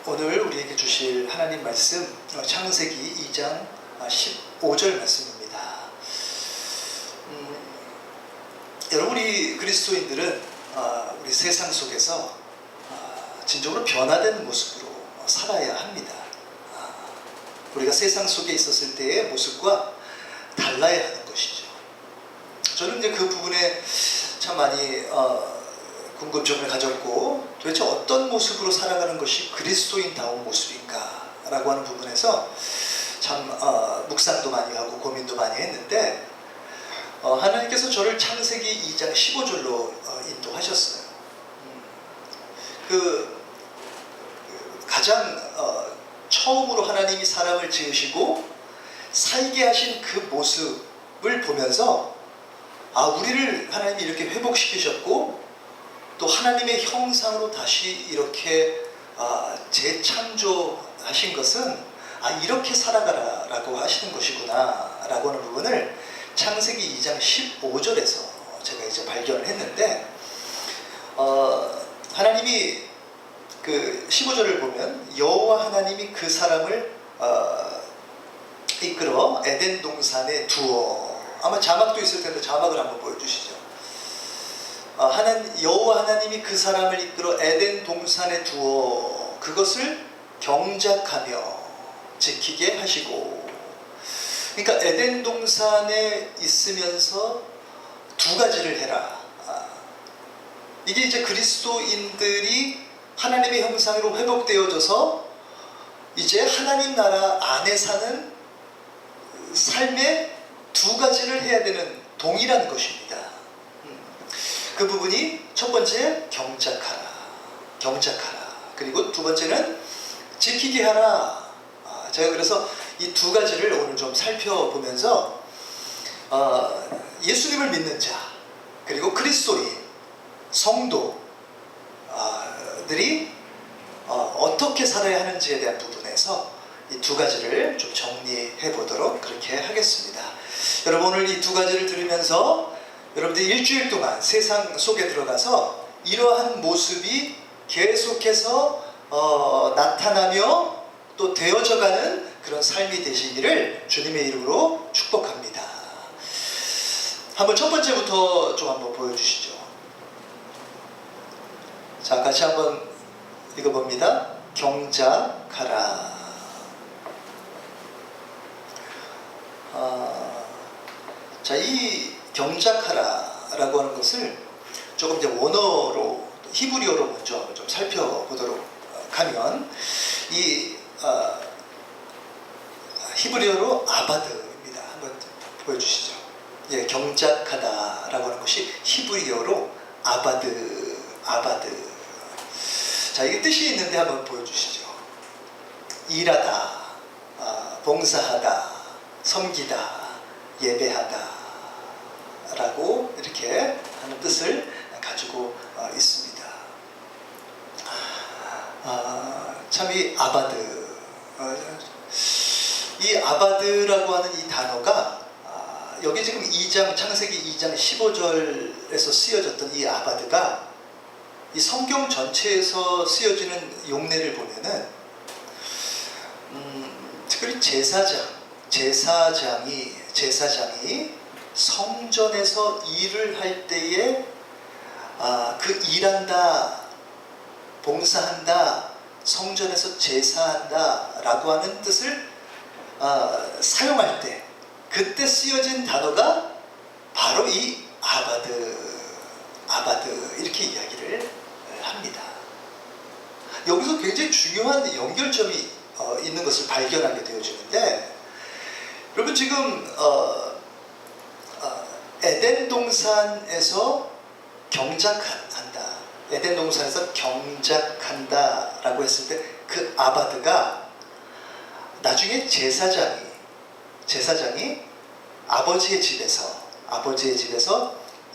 오늘 우리에게 주실 하나님 말씀 창세기 2장 15절 말씀입니다. 여러분, 우리 그리스도인들은 우리 세상 속에서 진정으로 변화된 모습으로 살아야 합니다. 우리가 세상 속에 있었을 때의 모습과 달라야 하는 것이죠. 저는 이제 그 부분에 참 많이 궁금증을 가졌고, 도대체 어떤 모습으로 살아가는 것이 그리스도인다운 모습인가 라고 하는 부분에서 참 묵상도 많이 하고 고민도 많이 했는데, 하나님께서 저를 창세기 2장 15절로 인도하셨어요. 가장 처음으로 하나님이 사람을 지으시고 살게 하신 그 모습을 보면서 우리를 하나님이 이렇게 회복시키셨고, 또 하나님의 형상으로 다시 이렇게 재창조하신 것은 이렇게 살아가라 라고 하시는 것이구나 라고 하는 부분을 창세기 2장 15절에서 제가 이제 발견을 했는데, 하나님이 그 15절을 보면 여호와 하나님이 그 사람을 이끌어 에덴 동산에 두어, 아마 자막도 있을 텐데 자막을 한번 보여주시죠. 여호와 하나님이 그 사람을 이끌어 에덴 동산에 두어 그것을 경작하며 지키게 하시고, 그러니까 에덴 동산에 있으면서 두 가지를 해라. 이게 이제 그리스도인들이 하나님의 형상으로 회복되어져서 이제 하나님 나라 안에 사는 삶의 두 가지를 해야 되는 동일한 것입니다. 그 부분이 첫 번째 경작하라, 그리고 두 번째는 지키게 하라. 제가 그래서 이 두 가지를 오늘 좀 살펴보면서 예수님을 믿는 자, 그리고 그리스도인 성도들이 어떻게 살아야 하는지에 대한 부분에서 이 두 가지를 좀 정리해 보도록 그렇게 하겠습니다. 여러분, 오늘 이 두 가지를 들으면서 여러분들이 일주일 동안 세상 속에 들어가서 이러한 모습이 계속해서 나타나며 또 되어져가는 그런 삶이 되시기를 주님의 이름으로 축복합니다. 한번 첫 번째부터 좀 한번 보여주시죠. 자, 같이 한번 읽어봅니다. 경작하라. 자, 이 경작하라 라고 하는 것을 조금 이제 원어로, 히브리어로 먼저 좀 살펴보도록 하면, 이 히브리어로 아바드입니다. 한번 보여주시죠. 예, 경작하다 라고 하는 것이 히브리어로 아바드. 자, 이게 뜻이 있는데 한번 보여주시죠. 일하다, 봉사하다, 섬기다, 예배하다 라고 이렇게 하는 뜻을 가지고 있습니다. 참 이 아바드, 이 아바드라고 하는 이 단어가 여기 지금 창세기 2장 15절에서 쓰여졌던 이 아바드가 이 성경 전체에서 쓰여지는 용례를 보면은 특별히 제사장이 성전에서 일을 할 때에 그 일한다, 봉사한다, 성전에서 제사한다 라고 하는 뜻을 사용할 때, 그때 쓰여진 단어가 바로 이 아바드 이렇게 이야기를 합니다. 여기서 굉장히 중요한 연결점이 있는 것을 발견하게 되어지는데, 여러분, 지금 에덴 동산에서 경작한다 라고 했을 때 그 아바드가 나중에 제사장이 아버지의 집에서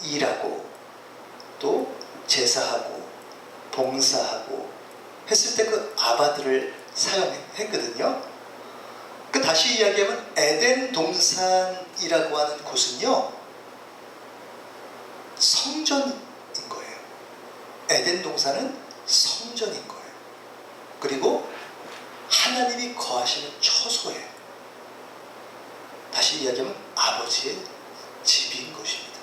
일하고 또 제사하고 봉사하고 했을 때 그 아바드를 사용했거든요. 다시 이야기하면 에덴 동산이라고 하는 곳은요, 성전인 거예요. 에덴 동산은 성전인 거예요. 그리고 하나님이 거하시는 처소예요. 다시 이야기하면 아버지의 집인 것입니다.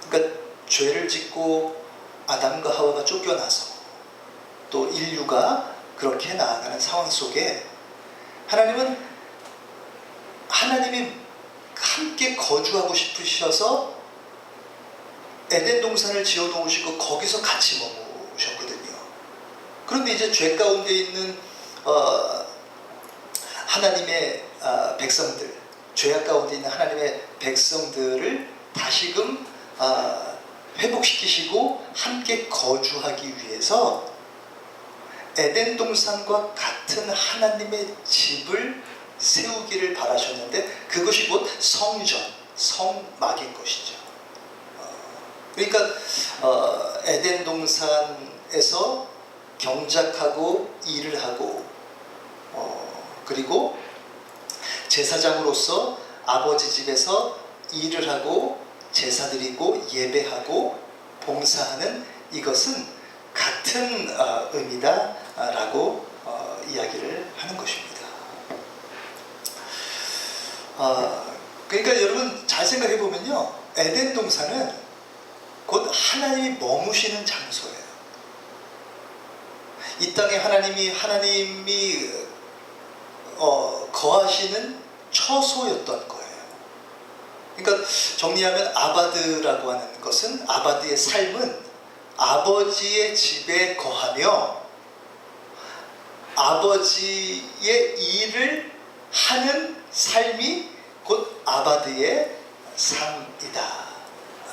그러니까 죄를 짓고 아담과 하와가 쫓겨나서 또 인류가 그렇게 나아가는 상황 속에 하나님이 함께 거주하고 싶으셔서 에덴 동산을 지어 놓으시고 거기서 같이 머무셨거든요. 그런데 이제 죄 가운데 있는 하나님의 백성들, 죄악 가운데 있는 하나님의 백성들을 다시금 회복시키시고 함께 거주하기 위해서 에덴 동산과 같은 하나님의 집을 세우기를 바라셨는데 그것이 곧 성전, 성막인 것이죠. 그러니까 에덴 동산에서 경작하고 일을 하고 그리고 제사장으로서 아버지 집에서 일을 하고 제사 드리고 예배하고 봉사하는 이것은 같은 의미다라고 이야기를 하는 것입니다. 그러니까 여러분 잘 생각해 보면요, 에덴 동산은 곧 하나님이 머무시는 장소예요. 이 땅에 하나님이 거하시는 처소였던 거예요. 그러니까 정리하면 아바드라고 하는 것은, 아바드의 삶은 아버지의 집에 거하며 아버지의 일을 하는 삶이 곧 아바드의 삶이다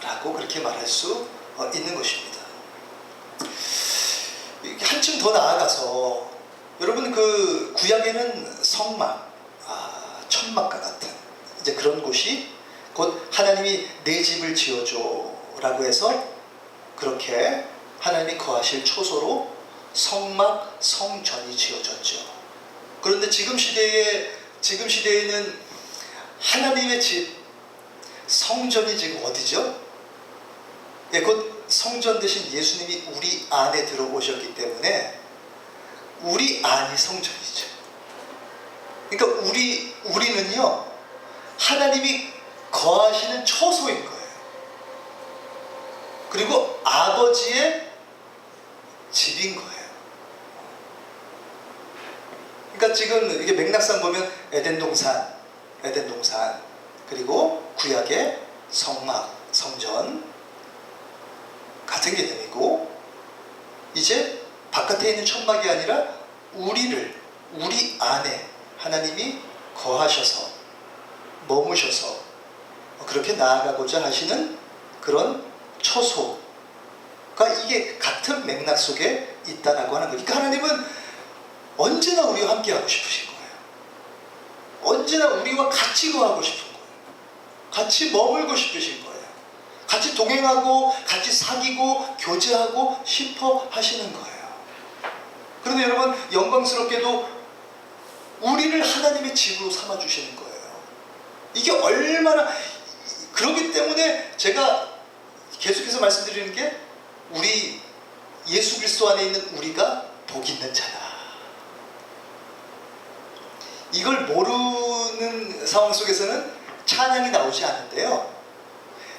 라고 그렇게 말할 수 있는 것입니다. 한층 더 나아가서 여러분, 그 구약에는 성막, 천막과 같은 이제 그런 곳이 곧 하나님이 내 집을 지어줘 라고 해서 그렇게 하나님이 거하실 초소로 성막, 성전이 지어졌죠. 그런데 지금 시대에는 하나님의 집, 성전이 지금 어디죠? 예, 곧 성전 대신 예수님이 우리 안에 들어오셨기 때문에 우리 안이 성전이죠. 그러니까 우리는요, 하나님이 거하시는 처소인 거예요. 그리고 아버지의 집인 거예요. 그러니까 지금 이게 맥락상 보면 에덴 동산, 그리고 구약의 성막, 성전 같은 개념이고, 이제 바깥에 있는 천막이 아니라 우리 안에 하나님이 거하셔서 머무셔서 그렇게 나아가고자 하시는 그런 처소가 이게 같은 맥락 속에 있다라고 하는 거예요. 그러니까 하나님은 언제나 우리와 함께 하고 싶으신 거예요. 언제나 우리와 같이 거하고 싶은 거예요. 같이 머물고 싶으신 거예요. 같이 동행하고 같이 사귀고 교제하고 싶어 하시는 거예요. 그런데 여러분, 영광스럽게도 우리를 하나님의 집으로 삼아주시는 거예요. 이게 얼마나, 그렇기 때문에 제가 계속해서 말씀드리는 게, 우리 예수 그리스도 안에 있는 우리가 복 있는 자다. 이걸 모르는 상황 속에서는 찬양이 나오지 않는데요,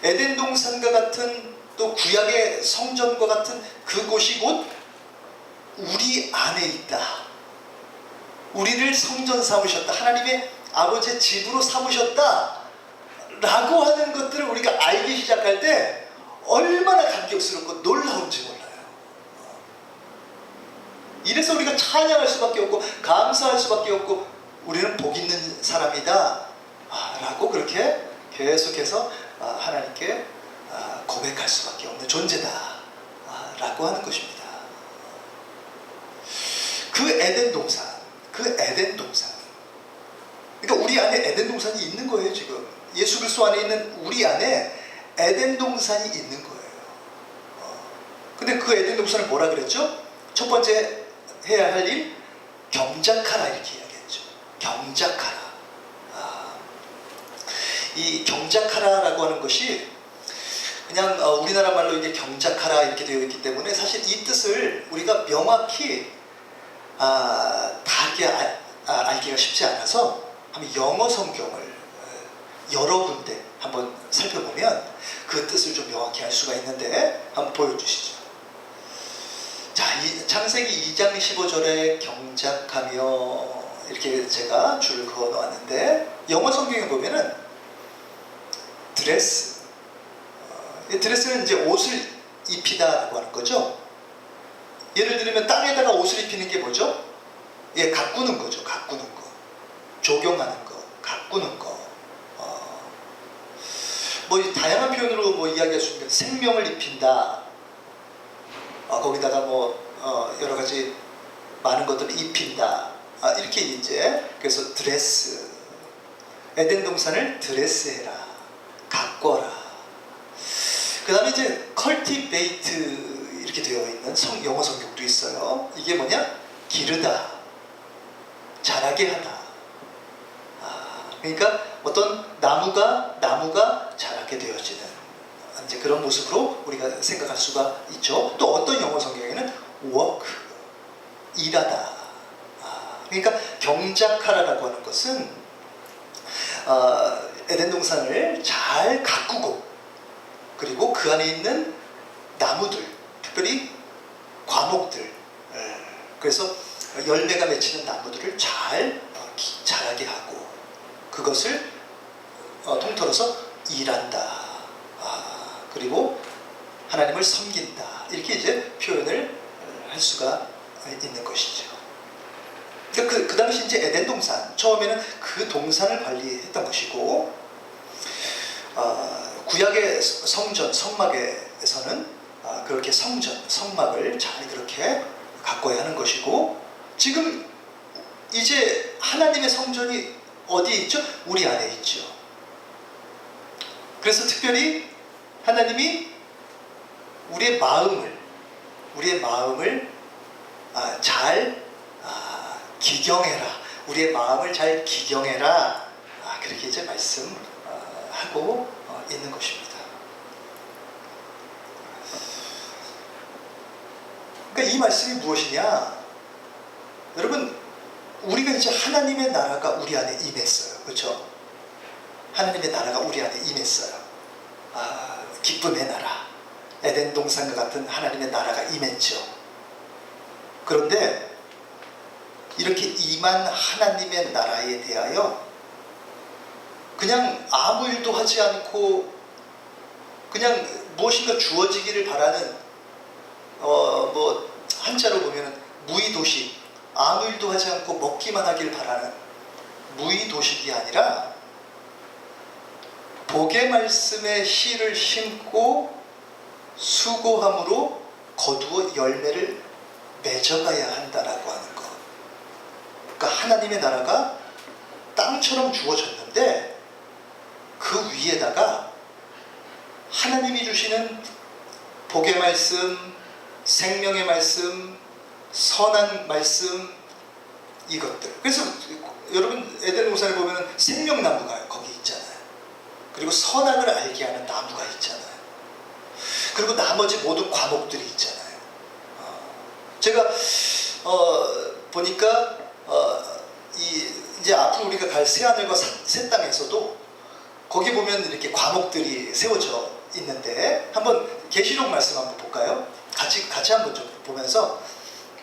에덴 동산과 같은 또 구약의 성전과 같은 그곳이 곧 우리 안에 있다. 우리를 성전 삼으셨다. 하나님의 아버지의 집으로 삼으셨다 라고 하는 것들을 우리가 알기 시작할 때 얼마나 감격스럽고 놀라운지 몰라요. 이래서 우리가 찬양할 수밖에 없고 감사할 수밖에 없고, 우리는 복 있는 사람이다 라고 그렇게 계속해서 하나님께 고백할 수밖에 없는 존재다 라고 하는 것입니다. 그 에덴 동산, 그러니까 우리 안에 에덴 동산이 있는 거예요. 지금 예수 그리스도 안에 있는 우리 안에 에덴 동산이 있는 거예요. 근데 그 에덴 동산을 뭐라 그랬죠? 첫 번째 해야 할 일, 경작하라 이렇게 이야기했죠. 경작하라. 이 경작하라라고 하는 것이 그냥 우리나라 말로 이게 경작하라 이렇게 되어 있기 때문에 사실 이 뜻을 우리가 명확히 다 이렇게 알기가 쉽지 않아서 한번 영어 성경을 여러 군데 한번 살펴보면 그 뜻을 좀 명확히 알 수가 있는데 한번 보여주시죠. 자, 창세기 2장 15절에 경작하며 이렇게 제가 줄을 그어 놓았는데 영어 성경에 보면은 드레스, 드레스는 이제 옷을 입히다라고 하는 거죠. 예를 들면 땅에다가 옷을 입히는 게 뭐죠? 예, 가꾸는 거죠. 가꾸는 거, 조경하는 거, 가꾸는 거. 뭐 다양한 표현으로 뭐 이야기할 수 있는 생명을 입힌다. 거기다가 뭐 여러 가지 많은 것들을 입힌다. 이렇게 이제 그래서 드레스, 에덴 동산을 드레스해라, 가꿔라. 그 다음에 이제 cultivate 이렇게 되어 있는 영어 성경도 있어요. 이게 뭐냐? 기르다, 자라게 하다. 그러니까 어떤 나무가 자라게 되어지는 이제 그런 모습으로 우리가 생각할 수가 있죠. 또 어떤 영어 성경에는 work, 일하다. 그러니까 경작하라라고 하는 것은 에덴 동산을 잘 가꾸고 그리고 그 안에 있는 나무들, 특별히 과목들, 그래서 열매가 맺히는 나무들을 잘 자라게 하고 그것을 통틀어서 일한다. 그리고 하나님을 섬긴다. 이렇게 이제 표현을 할 수가 있는 것이죠. 그러니까 그 당시 이제 에덴 동산, 처음에는 그 동산을 관리했던 것이고, 구약의 성전, 성막에서는 그렇게 성막을 잘 그렇게 가꿔야 하는 것이고, 지금 이제 하나님의 성전이 어디에 있죠? 우리 안에 있죠. 그래서 특별히 하나님이 우리의 마음을 잘 기경해라. 우리의 마음을 잘 기경해라. 그렇게 이제 말씀하고 있는 것입니다. 그러니까 이 말씀이 무엇이냐? 여러분, 우리가 이제 하나님의 나라가 우리 안에 임했어요. 그렇죠? 하나님의 나라가 우리 안에 임했어요. 기쁨의 나라, 에덴 동산과 같은 하나님의 나라가 임했죠. 그런데 이렇게 임한 하나님의 나라에 대하여 그냥 아무 일도 하지 않고 그냥 무엇인가 주어지기를 바라는 뭐 한자로 보면 무의도식, 아무 일도 하지 않고 먹기만 하길 바라는 무의도식이 아니라 복의 말씀에 씨를 심고 수고함으로 거두어 열매를 맺어가야 한다라고 하는 것. 그러니까 하나님의 나라가 땅처럼 주어졌는데 그 위에다가 하나님이 주시는 복의 말씀, 생명의 말씀, 선한 말씀, 이것들. 그래서 여러분 에덴 동산에 보면 생명나무가 거기 있잖아요. 그리고 선악을 알게 하는 나무가 있잖아요. 그리고 나머지 모든 과목들이 있잖아요. 제가 보니까 이제 앞으로 우리가 갈 새하늘과 새 땅에서도 거기 보면 이렇게 과목들이 세워져 있는데 한번 계시록 말씀 한번 볼까요? 같이 한번 좀 보면서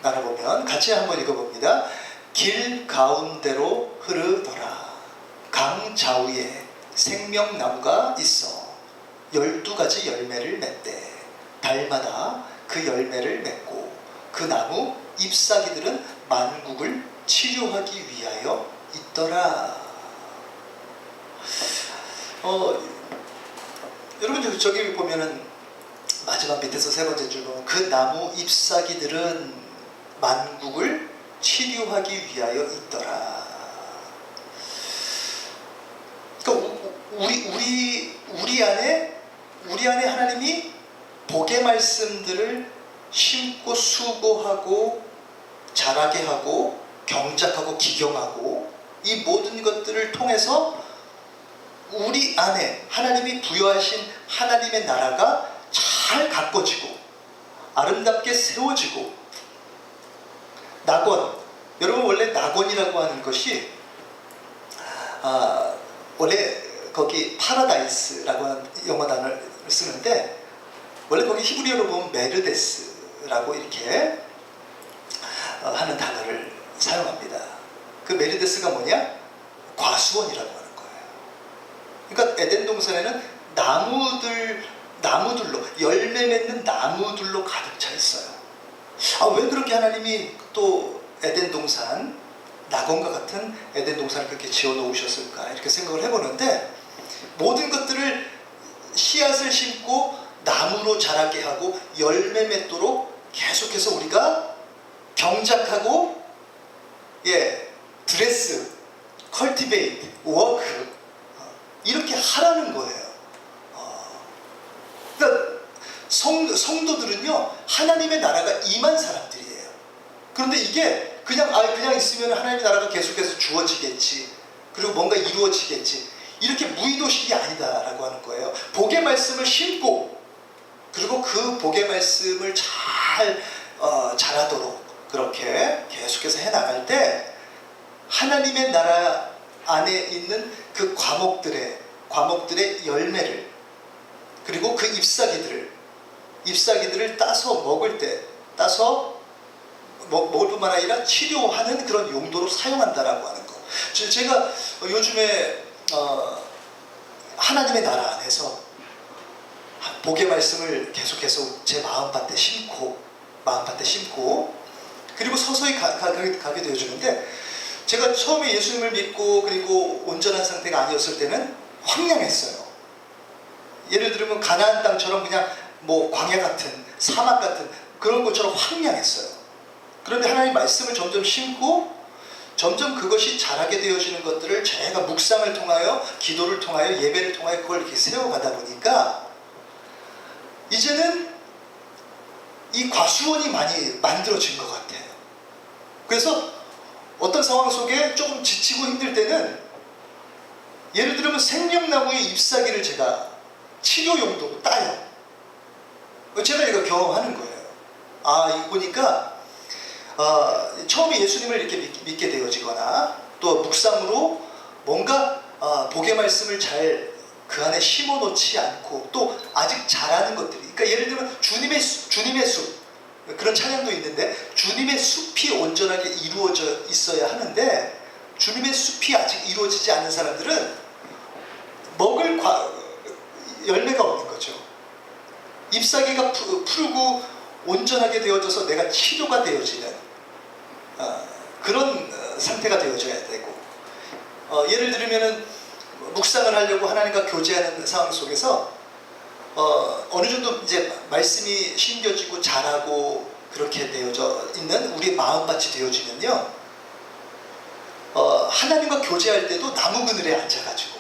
나눠보면 같이 한번 읽어봅니다. 길 가운데로 흐르더라. 강 좌우에 생명나무가 있어 12가지 열매를 맺대. 달마다 그 열매를 맺고 그 나무 잎사귀들은 만국을 치료하기 위하여 있더라. 여러분 저기 보면은 마지막 밑에서 세 번째 줄 보면 그 나무 잎사귀들은 만국을 치료하기 위하여 있더라. 그러니까 우리 안에 하나님이 복의 말씀들을 심고 수고하고 자라게 하고 경작하고 기경하고 이 모든 것들을 통해서 우리 안에 하나님이 부여하신 하나님의 나라가 잘 가꿔지고 아름답게 세워지고 낙원, 여러분 원래 낙원이라고 하는 것이 원래 거기 파라다이스라고 하는 영어 단어를 쓰는데 원래 거기 히브리어로 보면 메르데스라고 이렇게 하는 단어를 사용합니다. 그 메르데스가 뭐냐? 과수원이라고 하는 거예요. 그러니까 에덴 동산에는 나무들로 열매 맺는 나무들로 가득 차 있어요. 왜 그렇게 하나님이 또 에덴 동산, 낙원과 같은 에덴 동산을 그렇게 지어 놓으셨을까 이렇게 생각을 해보는데 모든 것들을 씨앗을 심고 나무로 자라게 하고 열매 맺도록 계속해서 우리가 경작하고 드레스, 컬티베이트, 워크 이렇게 하라는 거예요. 그러니까 성도들은요 하나님의 나라가 임한 사람들이에요. 그런데 이게 그냥 있으면 하나님의 나라가 계속해서 주어지겠지, 그리고 뭔가 이루어지겠지, 이렇게 무의도식이 아니다라고 하는 거예요. 복의 말씀을 심고 그리고 그 복의 말씀을 잘 자라도록 그렇게 계속해서 해나갈 때 하나님의 나라 안에 있는 그 과목들의 열매를, 그리고 그 잎사귀들을 따서 먹을 때 먹을 뿐만 아니라 치료하는 그런 용도로 사용한다라고 하는 거. 제가 요즘에 하나님의 나라 안에서 복의 말씀을 계속해서 제 마음밭에 심고 그리고 서서히 가게 되어주는데, 제가 처음에 예수님을 믿고 그리고 온전한 상태가 아니었을 때는 황량했어요. 예를 들면 가나안 땅처럼 그냥 뭐 광야 같은 사막 같은 그런 것처럼 황량했어요. 그런데 하나님 말씀을 점점 심고 점점 그것이 자라게 되어지는 것들을 제가 묵상을 통하여, 기도를 통하여, 예배를 통하여 그걸 이렇게 세워가다 보니까 이제는 이 과수원이 많이 만들어진 것 같아요. 그래서 어떤 상황 속에 조금 지치고 힘들 때는 예를 들면 생명나무의 잎사귀를 제가 치료 용도로 따요. 제가 이거 경험하는 거예요. 이거 보니까 처음에 예수님을 이렇게 믿게 되어지거나 또 묵상으로 뭔가 복의 말씀을 잘 그 안에 심어놓지 않고 또 아직 자라는 것들이, 그러니까 예를 들면 주님의 숲, 그런 찬양도 있는데 주님의 숲이 온전하게 이루어져 있어야 하는데 주님의 숲이 아직 이루어지지 않는 사람들은 먹을 열매가 없는 거죠. 잎사귀가 푸르고 온전하게 되어져서 내가 치료가 되어지는 그런 상태가 되어져야 되고, 예를 들면은 묵상을 하려고 하나님과 교제하는 상황 속에서 어느 정도 이제 말씀이 심겨지고 자라고 그렇게 되어져 있는 우리 마음밭이 되어지면요, 하나님과 교제할 때도 나무 그늘에 앉아가지고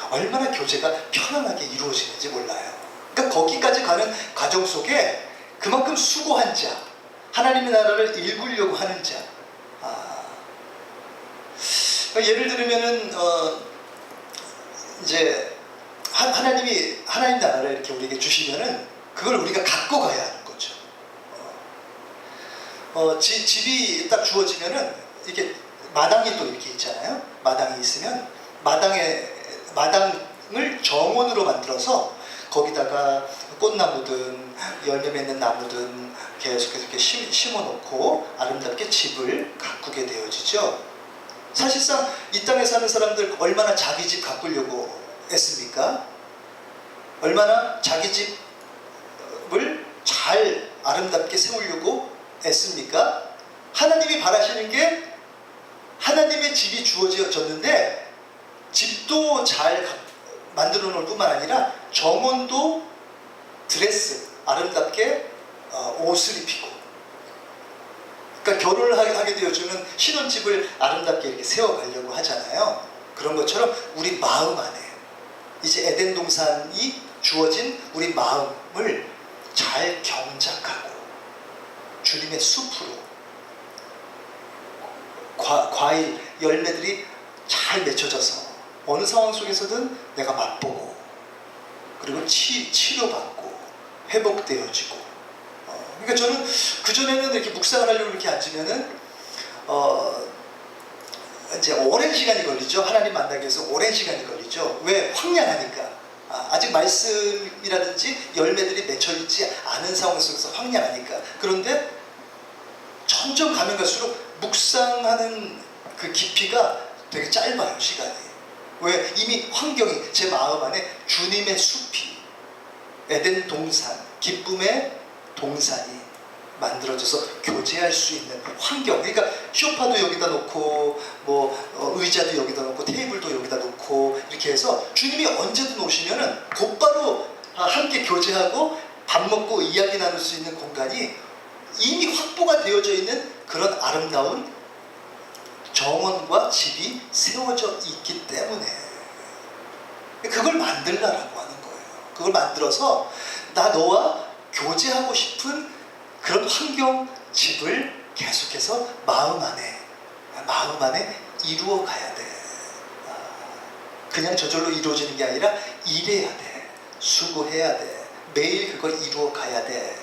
얼마나 교제가 편안하게 이루어지는지 몰라요. 그러니까 거기까지 가는 과정 속에 그만큼 수고한 자, 하나님의 나라를 일구려고 하는 자, 예를 들면은 이제 하나님 나라를 이렇게 우리에게 주시면은 그걸 우리가 갖고 가야 하는 거죠. 집이 딱 주어지면은 이렇게 마당이 또 이렇게 있잖아요. 마당이 있으면 마당을 정원으로 만들어서 거기다가 꽃나무든 열매 맺는 나무든 계속해서 이렇게 심어놓고 아름답게 집을 가꾸게 되어지죠. 사실상 이 땅에 사는 사람들 얼마나 자기 집 가꾸려고 애씁니까? 얼마나 자기 집을 잘 아름답게 세우려고 애씁니까? 하나님이 바라시는 게 하나님의 집이 주어졌는데 집도 잘 만들어 놓을 뿐만 아니라 정원도 드레스, 아름답게 옷을 입히고, 그러니까 결혼을 하게 되어주는 신혼집을 아름답게 이렇게 세워가려고 하잖아요. 그런 것처럼 우리 마음 안에 이제 에덴 동산이 주어진 우리 마음을 잘 경작하고 주님의 숲으로 과일, 열매들이 잘 맺혀져서 어느 상황 속에서든 내가 맛보고 그리고 치료받고 회복되어지고. 그러니까 저는 그전에는 이렇게 묵상을 하려고 이렇게 앉으면은 이제 오랜 시간이 걸리죠. 하나님 만나기 위해서 오랜 시간이 걸리죠. 왜? 황량하니까. 아직 말씀이라든지 열매들이 맺혀있지 않은 상황 속에서 황량하니까. 그런데 점점 가면 갈수록 묵상하는 그 깊이가 되게 짧아요, 시간이. 왜? 이미 환경이 제 마음 안에 주님의 숲이, 에덴 동산, 기쁨의 동산이 만들어져서 교제할 수 있는 환경. 그러니까 소파도 여기다 놓고 의자도 여기다 놓고 테이블도 여기다 놓고 이렇게 해서 주님이 언제든 오시면은 곧바로 함께 교제하고 밥 먹고 이야기 나눌 수 있는 공간이 이미 확보가 되어져 있는 그런 아름다운 정원과 집이 세워져 있기 때문에 그걸 만들라라고 하는 거예요. 그걸 만들어서 나 너와 교제하고 싶은 그런 환경, 집을 계속해서 마음 안에 이루어 가야 돼. 그냥 저절로 이루어지는 게 아니라 일해야 돼. 수고해야 돼. 매일 그걸 이루어 가야 돼.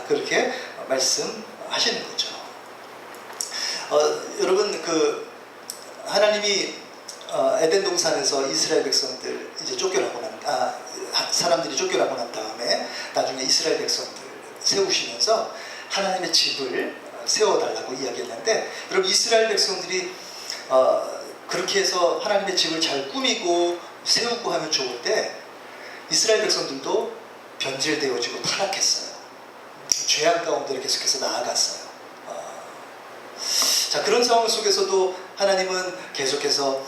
그렇게 말씀하시는 거죠. 여러분 하나님이 에덴 동산에서 이스라엘 백성들 이제 사람들이 쫓겨나고 난 다음에 나중에 이스라엘 백성들 세우시면서 하나님의 집을 세워달라고 이야기했는데, 여러분 이스라엘 백성들이 그렇게 해서 하나님의 집을 잘 꾸미고 세우고 하면 좋은데 이스라엘 백성들도 변질되어지고 타락했어요. 죄악 가운데로 계속해서 나아갔어요. 자, 그런 상황 속에서도 하나님은 계속해서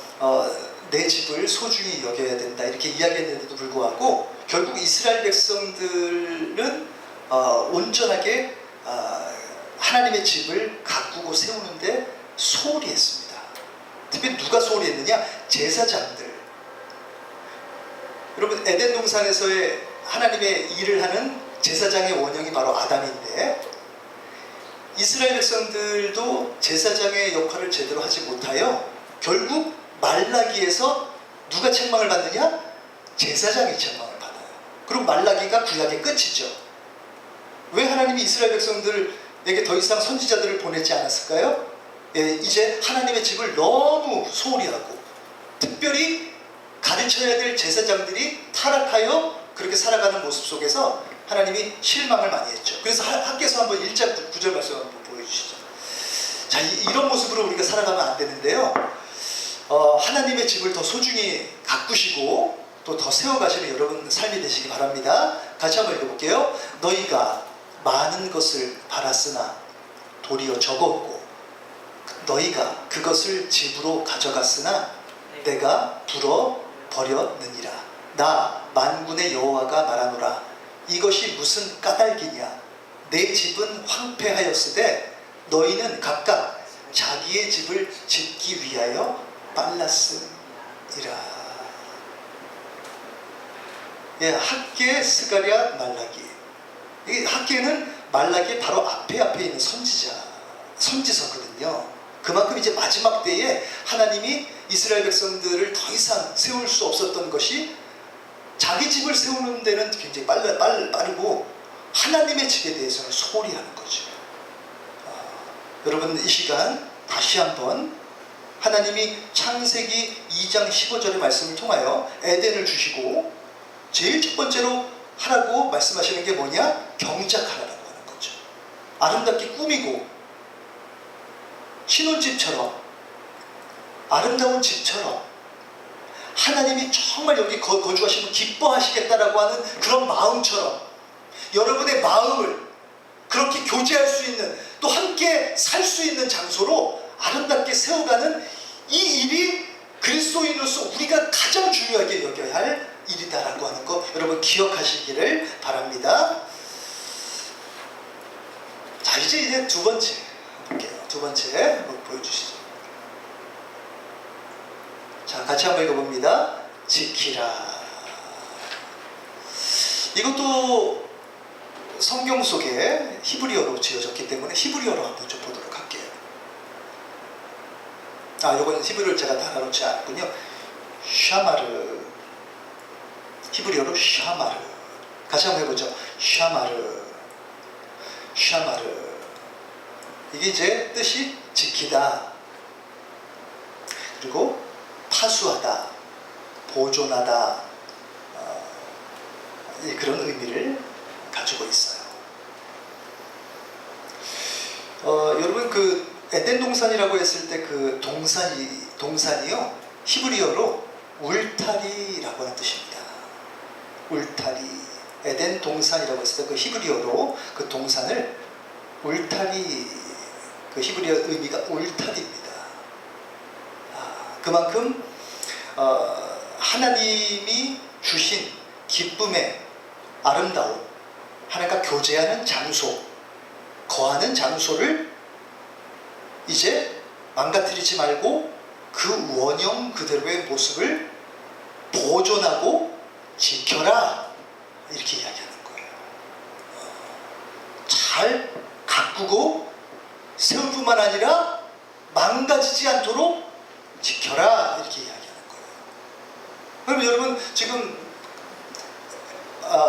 내 집을 소중히 여겨야 된다 이렇게 이야기했는데도 불구하고 결국 이스라엘 백성들은 온전하게 하나님의 집을 가꾸고 세우는데 소홀히 했습니다. 특히 누가 소홀히 했느냐? 제사장들. 여러분 에덴 동산에서의 하나님의 일을 하는 제사장의 원형이 바로 아담인데, 이스라엘 백성들도 제사장의 역할을 제대로 하지 못하여 결국 말라기에서 누가 책망을 받느냐? 제사장이 책망을 받아요. 그리고 말라기가 구약의 끝이죠. 왜 하나님이 이스라엘 백성들에게 더 이상 선지자들을 보내지 않았을까요? 이제 하나님의 집을 너무 소홀히 하고 특별히 가르쳐야 될 제사장들이 타락하여 그렇게 살아가는 모습 속에서 하나님이 실망을 많이 했죠. 그래서 학교에서 한번 1장 9절 말씀 한번 보여주시죠. 자, 이런 모습으로 우리가 살아가면 안 되는데요. 하나님의 집을 더 소중히 가꾸시고 또 더 세워가시는 여러분 삶이 되시기 바랍니다. 같이 한번 읽어볼게요. 너희가 많은 것을 바랐으나 도리어 적었고 너희가 그것을 집으로 가져갔으나 내가 불어 버렸느니라. 나 만군의 여호와가 말하노라. 이것이 무슨 까닭이냐? 내 집은 황폐하였으되 너희는 각각 자기의 집을 짓기 위하여 빨랐음이라. 학개, 스가랴, 말라기. 이 학개는 말라기의 바로 앞에 있는 선지서거든요. 그만큼 이제 마지막 때에 하나님이 이스라엘 백성들을 더 이상 세울 수 없었던 것이 자기 집을 세우는 데는 굉장히 빠르고 하나님의 집에 대해서는 소홀히 하는 거죠. 여러분 이 시간 다시 한번 하나님이 창세기 2장 15절의 말씀을 통하여 에덴을 주시고 제일 첫 번째로 하라고 말씀하시는 게 뭐냐? 경작하라고 하는 거죠. 아름답게 꾸미고 신혼집처럼 아름다운 집처럼 하나님이 정말 여기 거주하시면 기뻐하시겠다라고 하는 그런 마음처럼 여러분의 마음을 그렇게 교제할 수 있는, 또 함께 살 수 있는 장소로 아름답게 세워가는 이 일이 그리스도인으로서 우리가 가장 중요하게 여겨야 할 일이다라고 하는 거 여러분 기억하시기를 바랍니다. 자, 이제 두 번째 볼게요. 두 번째 한번 보여주시죠. 자, 같이 한번 읽어봅니다. 지키라. 이것도 성경 속에 히브리어로 지어졌기 때문에 히브리어로 한번 좀 보도록 할게요. 이건 히브리어를 제가 다 나누지 않았군요. 샤마르. 히브리어로 샤마르. 같이 한번 해보죠. 샤마르. 샤마르. 이게 이제 뜻이 지키다, 그리고 파수하다, 보존하다, 그런 의미를 가지고 있어요. 여러분 그 에덴 동산이라고 했을 때 그 동산이요 히브리어로 울타리라고 하는 뜻입니다. 울타리. 에덴 동산이라고 했을 때 그 히브리어로 그 동산을 울타리, 그 히브리어 의미가 울타리입니다. 그만큼 하나님이 주신 기쁨의 아름다움, 하나님과 교제하는 장소, 거하는 장소를 이제 망가뜨리지 말고 그 원형 그대로의 모습을 보존하고 지켜라, 이렇게 이야기하는 거예요. 잘 가꾸고 세울 뿐만 아니라 망가지지 않도록 지켜라, 이렇게 이야기하는 거예요. 그럼 여러분 지금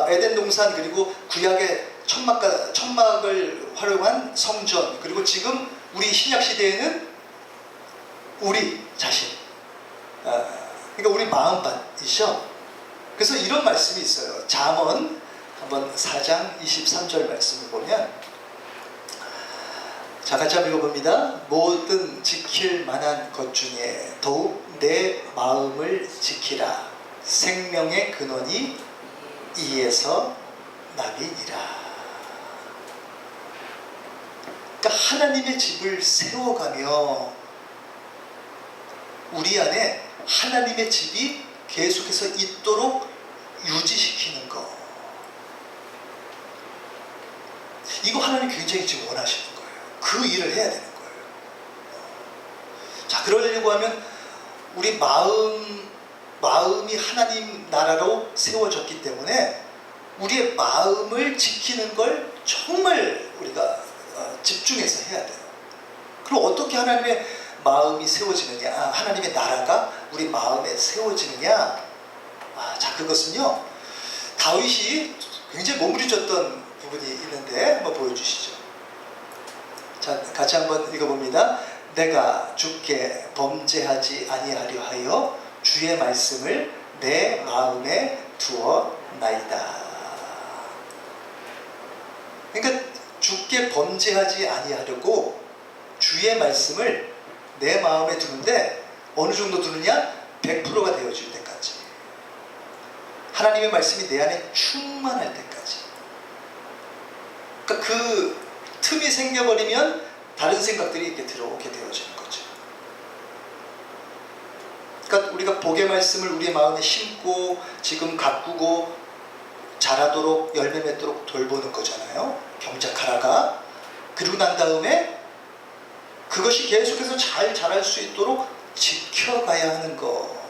에덴 동산, 그리고 구약의 천막을 활용한 성전, 그리고 지금 우리 신약 시대에는 우리 자신, 그러니까 우리 마음밭이죠. 그래서 이런 말씀이 있어요. 잠언 한번 4장 23절 말씀을 보면, 자, 같이 한번 읽어봅니다. 모든 지킬 만한 것 중에 더욱 내 마음을 지키라. 생명의 근원이 이에서 남이니라. 그러니까 하나님의 집을 세워가며 우리 안에 하나님의 집이 계속해서 있도록 유지시키는 거, 이거 하나님 굉장히 지금 원하시는 거예요. 그 일을 해야 되는 거예요. 자, 그러려고 하면 우리 마음이 하나님 나라로 세워졌기 때문에 우리의 마음을 지키는 걸 정말 우리가 집중해서 해야 돼요. 그럼 어떻게 하나님의 마음이 세워지느냐, 하나님의 나라가 우리 마음에 세워지느냐? 자, 그것은요, 다윗이 굉장히 몸부림쳤던 부분이 있는데 한번 보여주시죠. 자, 같이 한번 읽어봅니다. 내가 주께 범죄하지 아니하려 하여 주의 말씀을 내 마음에 두었나이다. 그러니까 주께 범죄하지 아니하려고 주의 말씀을 내 마음에 두는데 어느 정도 두느냐? 100%가 되어질 때까지. 하나님의 말씀이 내 안에 충만할 때까지. 그러니까 그 틈이 생겨버리면 다른 생각들이 이렇게 들어오게 되어지는 거죠. 그러니까 우리가 복의 말씀을 우리의 마음에 심고 지금 가꾸고 자라도록 열매 맺도록 돌보는 거잖아요. 경작하라가. 그리고 난 다음에 그것이 계속해서 잘 자랄 수 있도록 지켜가야 하는 거.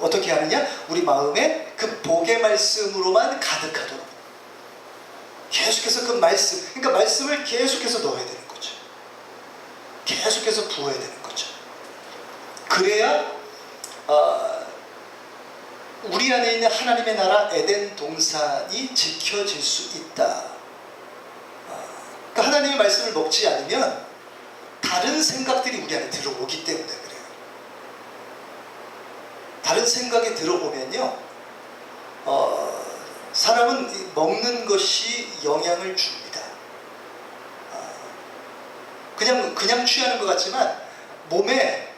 어떻게 하느냐? 우리 마음에 그 복의 말씀으로만 가득하도록 계속해서 그 말씀, 그러니까 말씀을 계속해서 넣어야 되는 거죠. 계속해서 부어야 되는 거죠. 그래야 우리 안에 있는 하나님의 나라 에덴 동산이 지켜질 수 있다. 그러니까 하나님의 말씀을 먹지 않으면 다른 생각들이 우리 안에 들어오기 때문에 그래요. 다른 생각이 들어오면요, 사람은 먹는 것이 영향을 줍니다. 그냥 취하는 것 같지만 몸에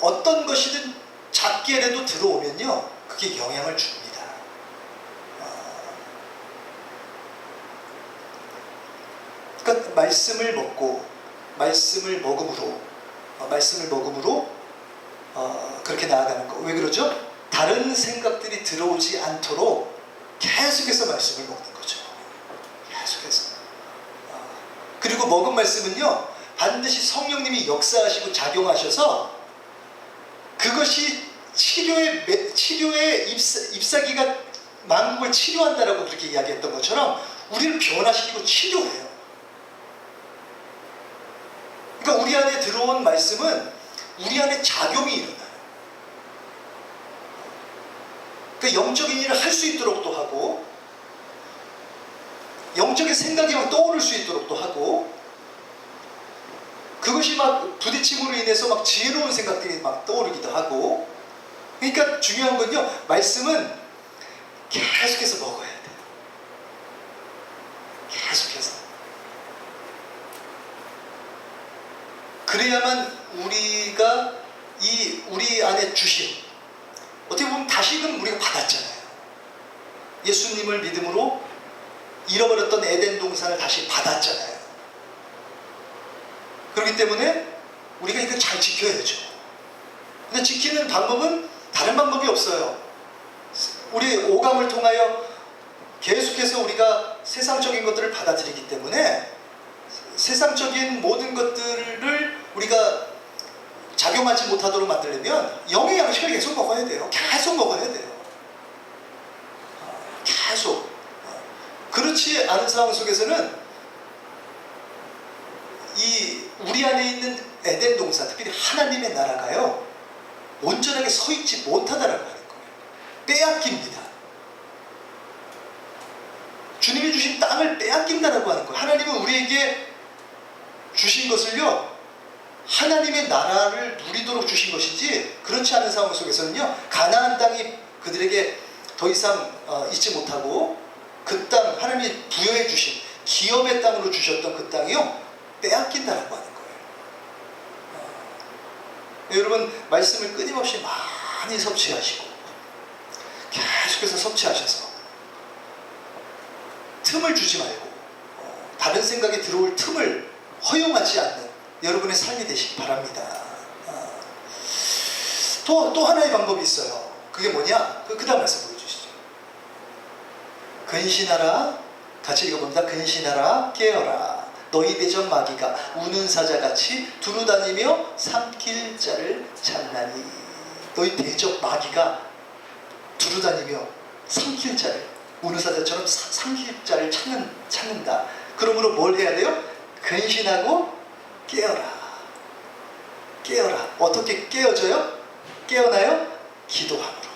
어떤 것이든 작게라도 들어오면요, 그게 영향을 줍니다. 그러니까 말씀을 먹고 말씀을 먹음으로 그렇게 나아가는 거. 왜 그러죠? 다른 생각들이 들어오지 않도록 계속해서 말씀을 먹는 거죠. 계속해서. 그리고 먹은 말씀은요, 반드시 성령님이 역사하시고 작용하셔서 그것이 치료의 잎사귀가 만국을 치료한다라고 그렇게 이야기했던 것처럼 우리를 변화시키고 치료해요. 그러니까 우리 안에 들어온 말씀은 우리 안에 작용이 일어나요. 그러니까 영적인 일을 할 수 있도록도 하고, 영적인 생각이 막 떠오를 수 있도록도 하고, 그것이 막 부딪힘으로 인해서 막 지혜로운 생각들이 막 떠오르기도 하고. 그러니까 중요한 건요, 말씀은 계속해서 먹어야 돼요. 계속해서. 그래야만 우리가 우리 안에 주신, 어떻게 보면 다시금 우리가 받았잖아요. 예수님을 믿음으로 잃어버렸던 에덴 동산을 다시 받았잖아요. 그렇기 때문에 우리가 이걸 잘 지켜야죠. 근데 지키는 방법은 다른 방법이 없어요. 우리 오감을 통하여 계속해서 우리가 세상적인 것들을 받아들이기 때문에 세상적인 모든 것들을 우리가 작용하지 못하도록 만들려면 영의 양식을 계속 먹어야 돼요. 계속 먹어야 돼요. 계속. 그렇지 않은 상황 속에서는 우리 안에 있는 에덴 동산, 특별히 하나님의 나라가요, 온전하게 서 있지 못하다라고 하는 거예요. 빼앗깁니다. 주님이 주신 땅을 빼앗긴다라고 하는 거예요. 하나님은 우리에게 주신 것을요, 하나님의 나라를 누리도록 주신 것이지, 그렇지 않은 상황 속에서는요, 가나안 땅이 그들에게 더 이상 있지 못하고, 그 땅, 하나님이 부여해 주신 기업의 땅으로 주셨던 그 땅이요, 빼앗긴다라고 하는 거예요. 여러분, 말씀을 끊임없이 많이 섭취하시고 계속해서 섭취하셔서 틈을 주지 말고 다른 생각이 들어올 틈을 허용하지 않는 여러분의 삶이 되시기 바랍니다. 또 하나의 방법이 있어요. 그게 뭐냐? 그 다음 말씀 보여주시죠. 근신하라, 같이 읽어봅니다. 근신하라, 깨어라. 너희 대적 마귀가 우는 사자같이 두루다니며 삼킬 자를 찾나니. 너희 대적 마귀가 두루다니며 삼킬 자를, 우는 사자처럼 삼킬 자를 찾는다. 그러므로 뭘 해야 돼요? 근신하고 깨어라. 깨어라. 어떻게 깨어져요? 깨어나요? 기도함으로.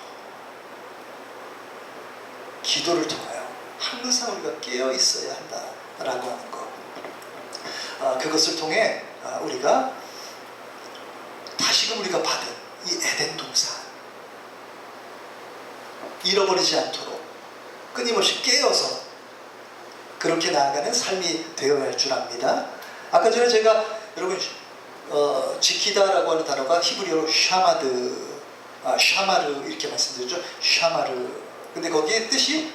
기도를 통하여 항상 우리가 깨어 있어야 한다라고 하는 것. 그것을 통해 우리가 다시금 우리가 받은 이 에덴 동산, 잃어버리지 않도록 끊임없이 깨어서 그렇게 나아가는 삶이 되어야 할 줄 압니다. 아까 전에 제가 여러분 지키다라고 하는 단어가 히브리어로 샤마르 이렇게 말씀드렸죠. 샤마르. 근데 거기에 뜻이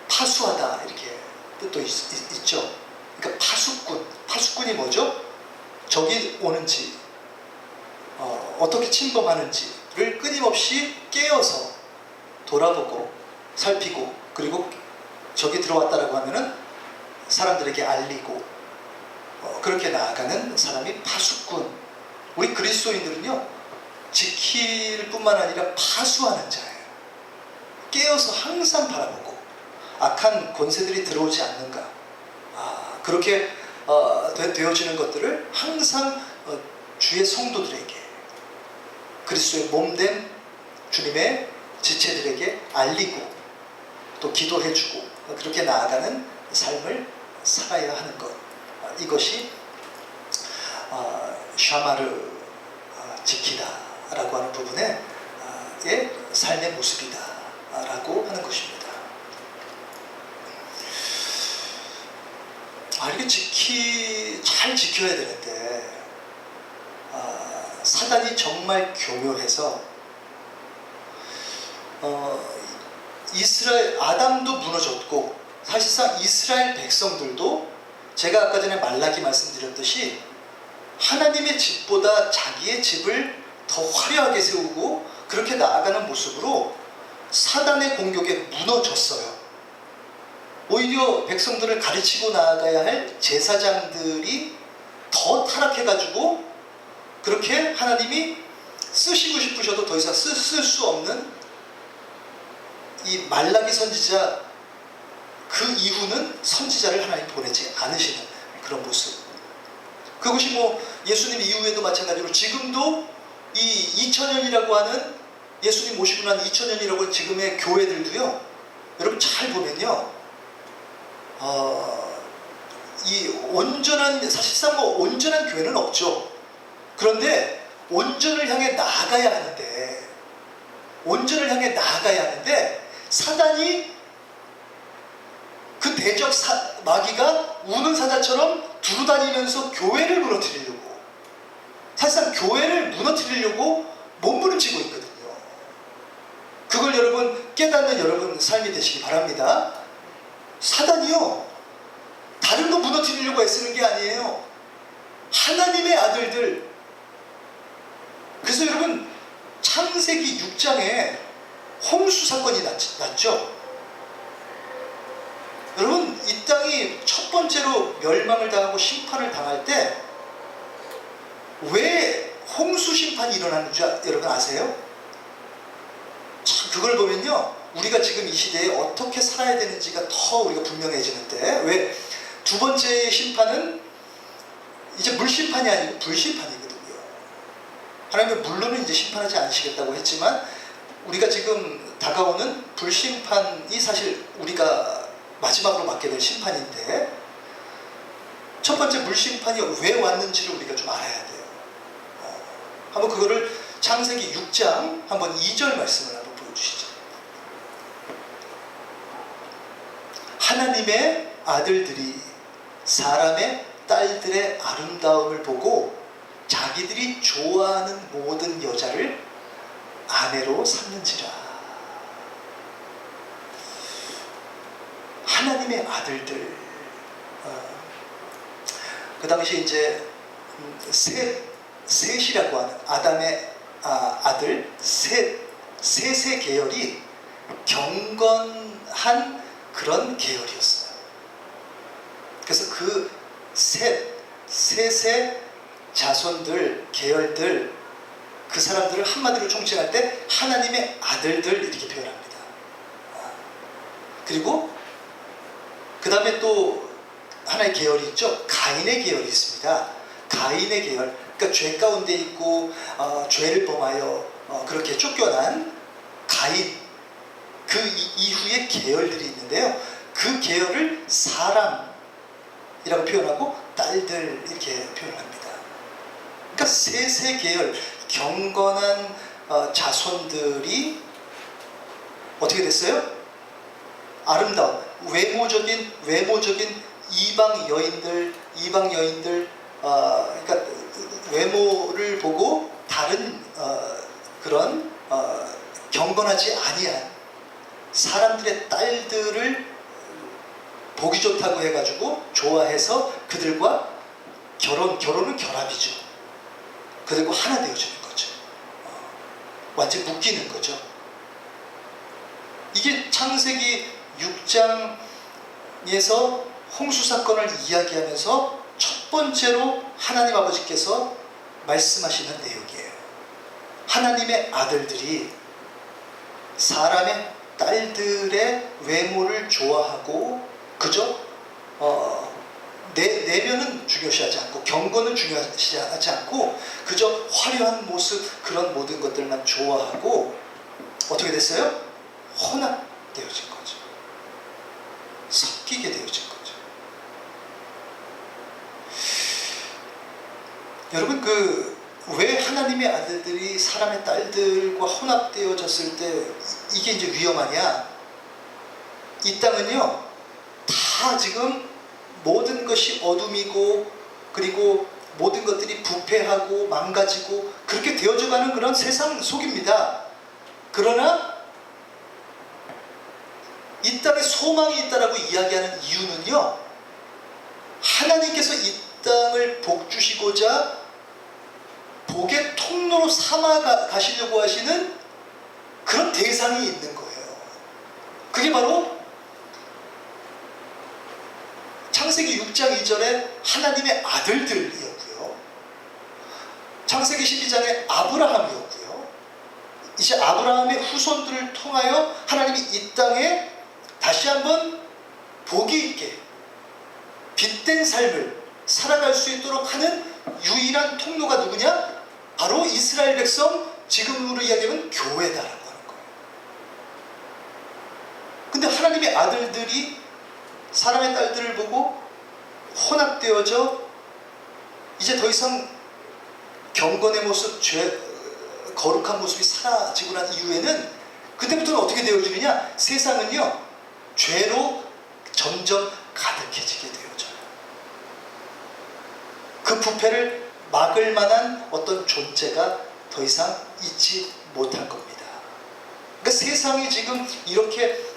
파수하다 이렇게 뜻도 있죠. 그러니까 파수꾼이 뭐죠? 적이 오는지 어떻게 침범하는지를 끊임없이 깨어서 돌아보고 살피고, 그리고 적이 들어왔다라고 하면은 사람들에게 알리고 그렇게 나아가는 사람이 파수꾼. 우리 그리스도인들은요, 지킬 뿐만 아니라 파수하는 자예요. 깨어서 항상 바라보고 악한 권세들이 들어오지 않는가, 그렇게 되어지는 것들을 항상 주의 성도들에게, 그리스도의 몸된 주님의 지체들에게 알리고 또 기도해주고 그렇게 나아가는 삶을 살아야 하는 것. 이것이 샤마르, 지키다라고 하는 부분의 삶의 모습이다라고 하는 것입니다. 이렇게 잘 지켜야 되는데 사단이 정말 교묘해서 아담도 무너졌고 사실상 이스라엘 백성들도 제가 아까 전에 말라기 말씀드렸듯이 하나님의 집보다 자기의 집을 더 화려하게 세우고 그렇게 나아가는 모습으로 사단의 공격에 무너졌어요. 오히려 백성들을 가르치고 나아가야 할 제사장들이 더 타락해가지고 그렇게 하나님이 쓰시고 싶으셔도 더 이상 쓸 수 없는 이 말라기 선지자, 그 이후는 선지자를 하나님 보내지 않으시는 그런 모습. 그것이 예수님 이후에도 마찬가지로 지금도 이 2000년이라고 하는, 예수님 모시고 난 2000년이라고 하는 지금의 교회들도요, 여러분 잘 보면요, 이 온전한, 사실상 뭐 온전한 교회는 없죠. 그런데 온전을 향해 나아가야 하는데, 온전을 향해 나아가야 하는데 사단이 그 대적 마귀가 우는 사자처럼 두루다니면서 교회를 무너뜨리려고, 사실상 교회를 무너뜨리려고 몸부림치고 있거든요. 그걸 여러분 깨닫는 여러분 삶이 되시기 바랍니다. 사단이요, 다른 거 무너뜨리려고 애쓰는 게 아니에요. 하나님의 아들들. 그래서 여러분 창세기 6장에 홍수 사건이 났죠. 여러분 이 땅이 첫 번째로 멸망을 당하고 심판을 당할 때 왜 홍수 심판이 일어나는 줄 여러분 아세요? 참 그걸 보면요, 우리가 지금 이 시대에 어떻게 살아야 되는지가 더 우리가 분명해지는데, 왜 두 번째 심판은 이제 물심판이 아니고 불심판이거든요. 하나님은 물로는 이제 심판하지 않으시겠다고 했지만 우리가 지금 다가오는 불심판이 사실 우리가 마지막으로 맡게 될 심판인데, 첫 번째 물심판이 왜 왔는지를 우리가 좀 알아야 돼요. 한번 그거를 창세기 6장 한번 2절 말씀을 한번 보여주시죠. 하나님의 아들들이 사람의 딸들의 아름다움을 보고 자기들이 좋아하는 모든 여자를 아내로 삼는지라. 하나님의 아들들. 그 당시 이제 셋이라고 하는 아담의 아들 셋의 계열이 경건한 그런 계열이었어요. 그래서 그 셋의 자손들, 계열들, 그 사람들을 한마디로 총칭할 때 하나님의 아들들 이렇게 표현합니다. 그리고 그 다음에 또 하나의 계열이 있죠. 가인의 계열이 있습니다. 가인의 계열, 그러니까 죄 가운데 있고 죄를 범하여 그렇게 쫓겨난 가인, 그 이후에 계열들이 있는데요. 그 계열을 사람이라고 표현하고 딸들 이렇게 표현합니다. 그러니까 셋의 계열, 경건한 자손들이 어떻게 됐어요? 아름다운 외모적인 이방 여인들, 그러니까 외모를 보고 다른 그런 경건하지 아니한 사람들의 딸들을 보기 좋다고 해가지고 좋아해서 그들과 결혼은 결합이죠. 그들과 하나 되어지는 거죠. 완전 묶이는 거죠. 이게 창세기 6장에서 홍수 사건을 이야기하면서 첫 번째로 하나님 아버지께서 말씀하시는 내용이에요. 하나님의 아들들이 사람의 딸들의 외모를 좋아하고 그저 내면은 중요시하지 않고 경건은 중요시하지 않고 그저 화려한 모습, 그런 모든 것들만 좋아하고 어떻게 됐어요? 혼합되어진 거죠. 섞이게 되어진 거죠. 여러분 왜 하나님의 아들들이 사람의 딸들과 혼합되어졌을 때 이게 이제 위험하냐? 이 땅은요 다 지금 모든 것이 어둠이고 그리고 모든 것들이 부패하고 망가지고 그렇게 되어져가는 그런 세상 속입니다. 그러나 이 땅에 소망이 있다라고 이야기하는 이유는요, 하나님께서 이 땅을 복주시고자 복의 통로로 삼아 가시려고 하시는 그런 대상이 있는 거예요. 그게 바로 창세기 6장 2절에 하나님의 아들들이었고요. 창세기 12장에 아브라함이었고요. 이제 아브라함의 후손들을 통하여 하나님이 이 땅에 다시 한번 복이 있게 빛된 삶을 살아갈 수 있도록 하는 유일한 통로가 누구냐? 바로 이스라엘 백성, 지금으로 이야기하면 교회다라고 하는 거예요. 근데 하나님의 아들들이 사람의 딸들을 보고 혼합되어져 이제 더 이상 경건의 모습, 거룩한 모습이 사라지고 난 이후에는 그때부터는 어떻게 되어지느냐? 세상은요, 죄로 점점 가득해지게 되어져요. 그 부패를 막을 만한 어떤 존재가 더 이상 있지 못할 겁니다. 그러니까 세상이 지금 이렇게